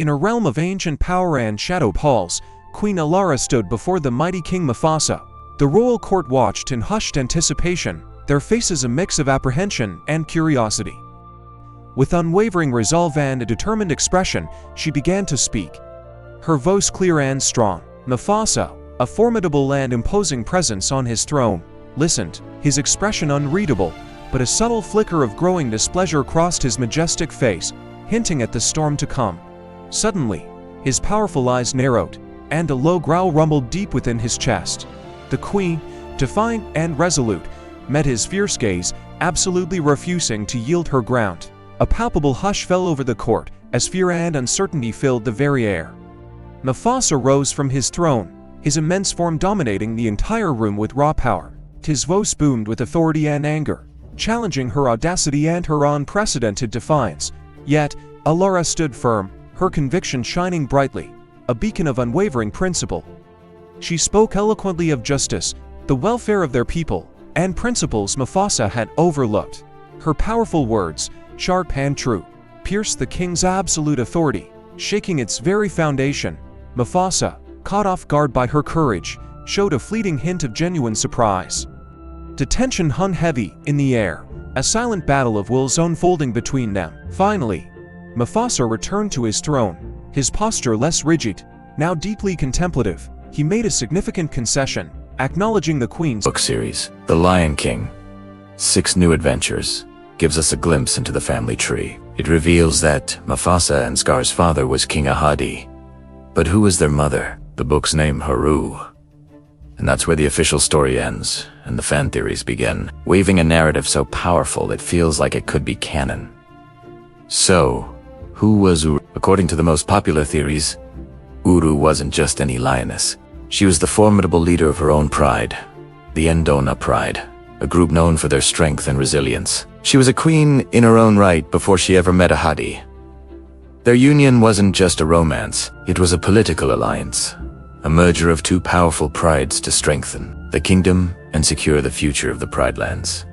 In a realm of ancient power and shadow halls, Queen Alara stood before the mighty King Mufasa. The royal court watched in hushed anticipation, their faces a mix of apprehension and curiosity. With unwavering resolve and a determined expression, she began to speak. Her voice clear and strong. Mufasa, a formidable and imposing presence on his throne, listened, his expression unreadable, but a subtle flicker of growing displeasure crossed his majestic face, hinting at the storm to come. Suddenly, his powerful eyes narrowed, and a low growl rumbled deep within his chest. The queen, defiant and resolute, met his fierce gaze, absolutely refusing to yield her ground. A palpable hush fell over the court, as fear and uncertainty filled the very air. Mufasa rose from his throne, his immense form dominating the entire room with raw power. His voice boomed with authority and anger, challenging her audacity and her unprecedented defiance. Yet, Alara stood firm, her conviction shining brightly, a beacon of unwavering principle. She spoke eloquently of justice, the welfare of their people, and principles Mufasa had overlooked. Her powerful words, sharp and true, pierced the king's absolute authority, shaking its very foundation. Mufasa, caught off guard by her courage, showed a fleeting hint of genuine surprise. The tension hung heavy in the air, a silent battle of wills unfolding between them. Finally, Mufasa returned to his throne, his posture less rigid, now deeply contemplative. He made a significant concession, acknowledging the queen's book series, The Lion King, 6 New Adventures, gives us a glimpse into the family tree. It reveals that Mufasa and Scar's father was King Ahadi. But who was their mother? The book's name, Haru. And that's where the official story ends, and the fan theories begin, weaving a narrative so powerful it feels like it could be canon. So, who was Uru? According to the most popular theories, Uru wasn't just any lioness. She was the formidable leader of her own pride, the Ndona Pride, a group known for their strength and resilience. She was a queen in her own right before she ever met Ahadi. Their union wasn't just a romance, it was a political alliance, a merger of 2 powerful prides to strengthen the kingdom and secure the future of the Pride Lands.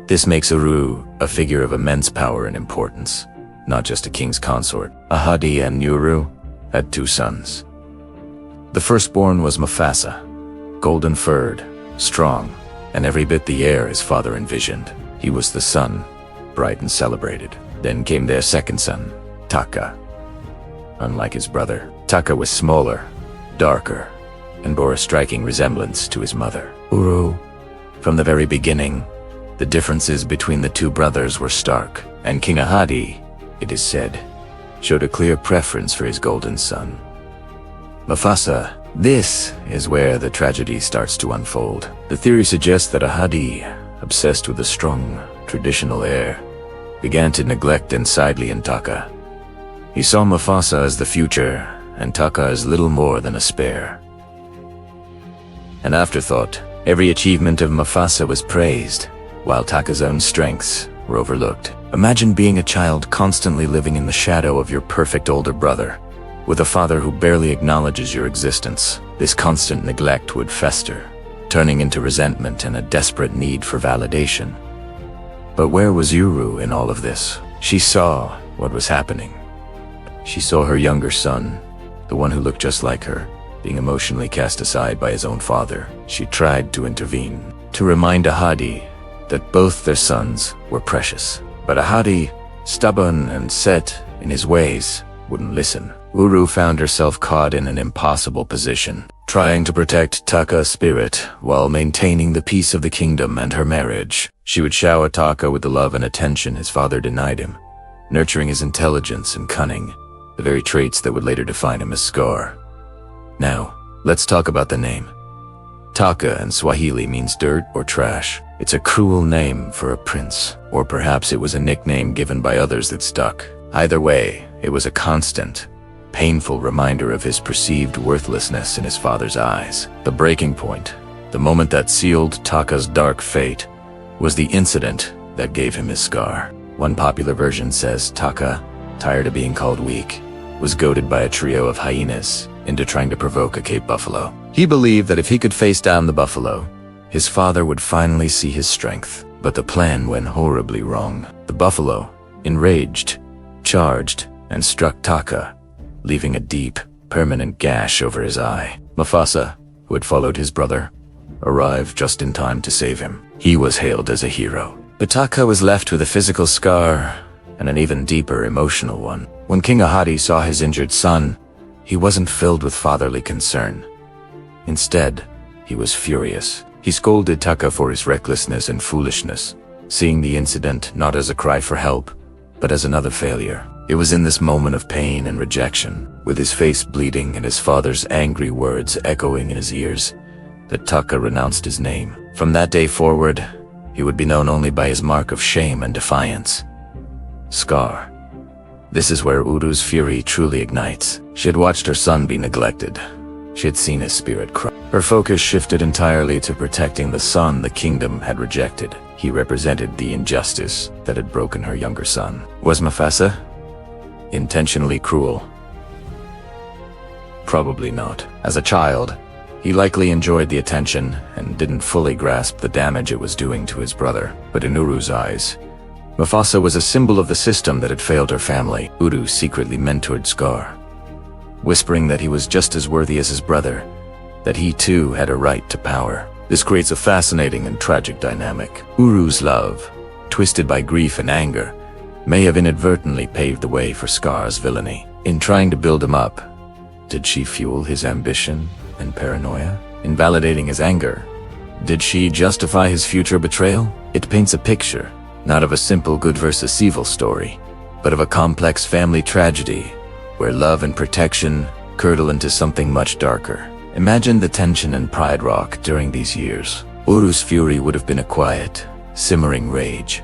This makes Uru a figure of immense power and importance, not just a king's consort. Ahadi and Uru had 2 sons. The firstborn was Mufasa, golden-furred, strong, and every bit the heir his father envisioned. He was the son, bright and celebrated. Then came their second son, Taka. Unlike his brother, Taka was smaller, darker, and bore a striking resemblance to his mother, Uru. From the very beginning, the differences between the 2 brothers were stark, and King Ahadi, it is said, showed a clear preference for his golden son. Mufasa, this is where the tragedy starts to unfold. The theory suggests that Ahadi, obsessed with a strong, traditional heir, began to neglect and sidelion Taka. He saw Mufasa as the future, and Taka as little more than a spare. An afterthought, every achievement of Mufasa was praised, while Taka's own strengths were overlooked. Imagine being a child constantly living in the shadow of your perfect older brother, with a father who barely acknowledges your existence. This constant neglect would fester, turning into resentment and a desperate need for validation. But where was Uru in all of this? She saw what was happening. She saw her younger son, the one who looked just like her, being emotionally cast aside by his own father. She tried to intervene, to remind Ahadi that both their sons were precious. But Ahadi, stubborn and set in his ways, wouldn't listen. Uru found herself caught in an impossible position, trying to protect Taka's spirit while maintaining the peace of the kingdom and her marriage. She would shower Taka with the love and attention his father denied him, nurturing his intelligence and cunning, the very traits that would later define him as Scar. Now, let's talk about the name. Taka in Swahili means dirt or trash. It's a cruel name for a prince, or perhaps it was a nickname given by others that stuck. Either way, it was a constant, painful reminder of his perceived worthlessness in his father's eyes. The breaking point, the moment that sealed Taka's dark fate, was the incident that gave him his scar. One popular version says Taka, tired of being called weak, was goaded by a trio of hyenas into trying to provoke a Cape buffalo. He believed that if he could face down the buffalo, his father would finally see his strength. But the plan went horribly wrong. The buffalo, enraged, charged, and struck Taka, leaving a deep, permanent gash over his eye. Mufasa, who had followed his brother, arrived just in time to save him. He was hailed as a hero. But Taka was left with a physical scar and an even deeper emotional one. When King Ahadi saw his injured son, he wasn't filled with fatherly concern. Instead, he was furious. He scolded Taka for his recklessness and foolishness, seeing the incident not as a cry for help, but as another failure. It was in this moment of pain and rejection, with his face bleeding and his father's angry words echoing in his ears, that Taka renounced his name. From that day forward, he would be known only by his mark of shame and defiance: Scar. This is where Uru's fury truly ignites. She had watched her son be neglected. She had seen his spirit cry. Her focus shifted entirely to protecting the son the kingdom had rejected. He represented the injustice that had broken her younger son. Was Mufasa intentionally cruel? Probably not. As a child, he likely enjoyed the attention and didn't fully grasp the damage it was doing to his brother. But in Uru's eyes, Mufasa was a symbol of the system that had failed her family. Uru secretly mentored Scar, whispering that he was just as worthy as his brother, that he too had a right to power. This creates a fascinating and tragic dynamic. Uru's love, twisted by grief and anger, may have inadvertently paved the way for Scar's villainy. In trying to build him up, did she fuel his ambition and paranoia? In validating his anger, did she justify his future betrayal? It paints a picture, not of a simple good versus evil story, but of a complex family tragedy, where love and protection curdle into something much darker. Imagine the tension and pride rock during these years. Uru's fury would have been a quiet, simmering rage,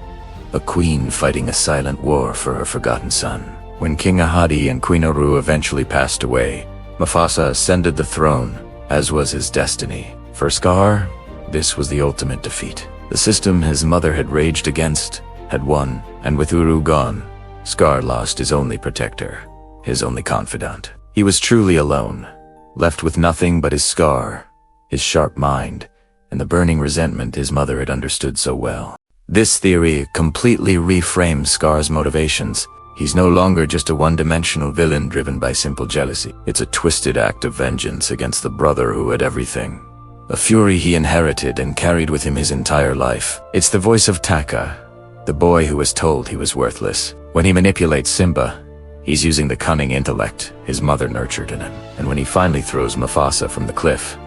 a queen fighting a silent war for her forgotten son. When King Ahadi and Queen Uru eventually passed away, Mufasa ascended the throne, as was his destiny. For Scar, this was the ultimate defeat. The system his mother had raged against had won, and with Uru gone, Scar lost his only protector, his only confidant. He was truly alone, left with nothing but his scar, his sharp mind, and the burning resentment his mother had understood so well. This theory completely reframes Scar's motivations. He's no longer just a one-dimensional villain driven by simple jealousy. It's a twisted act of vengeance against the brother who had everything, a fury he inherited and carried with him his entire life. It's the voice of Taka, the boy who was told he was worthless. When he manipulates Simba, he's using the cunning intellect his mother nurtured in him. And when he finally throws Mufasa from the cliff,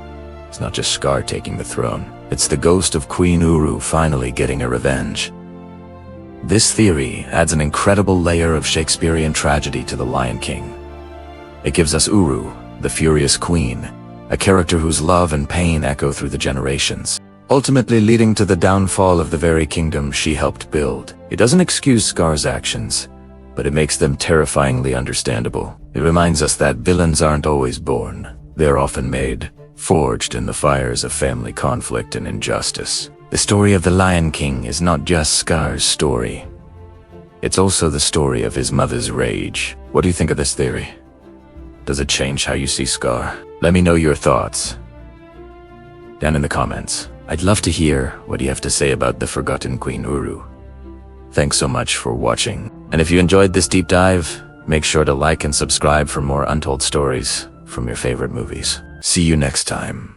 it's not just Scar taking the throne. It's the ghost of Queen Uru finally getting her revenge. This theory adds an incredible layer of Shakespearean tragedy to The Lion King. It gives us Uru, the furious queen, a character whose love and pain echo through the generations, ultimately leading to the downfall of the very kingdom she helped build. It doesn't excuse Scar's actions, but it makes them terrifyingly understandable. It reminds us that villains aren't always born. They're often made, forged in the fires of family conflict and injustice. The story of the Lion King is not just Scar's story. It's also the story of his mother's rage. What do you think of this theory? Does it change how you see Scar? Let me know your thoughts down in the comments. I'd love to hear what you have to say about the forgotten Queen Uru. Thanks so much for watching. And if you enjoyed this deep dive, make sure to like and subscribe for more untold stories from your favorite movies. See you next time.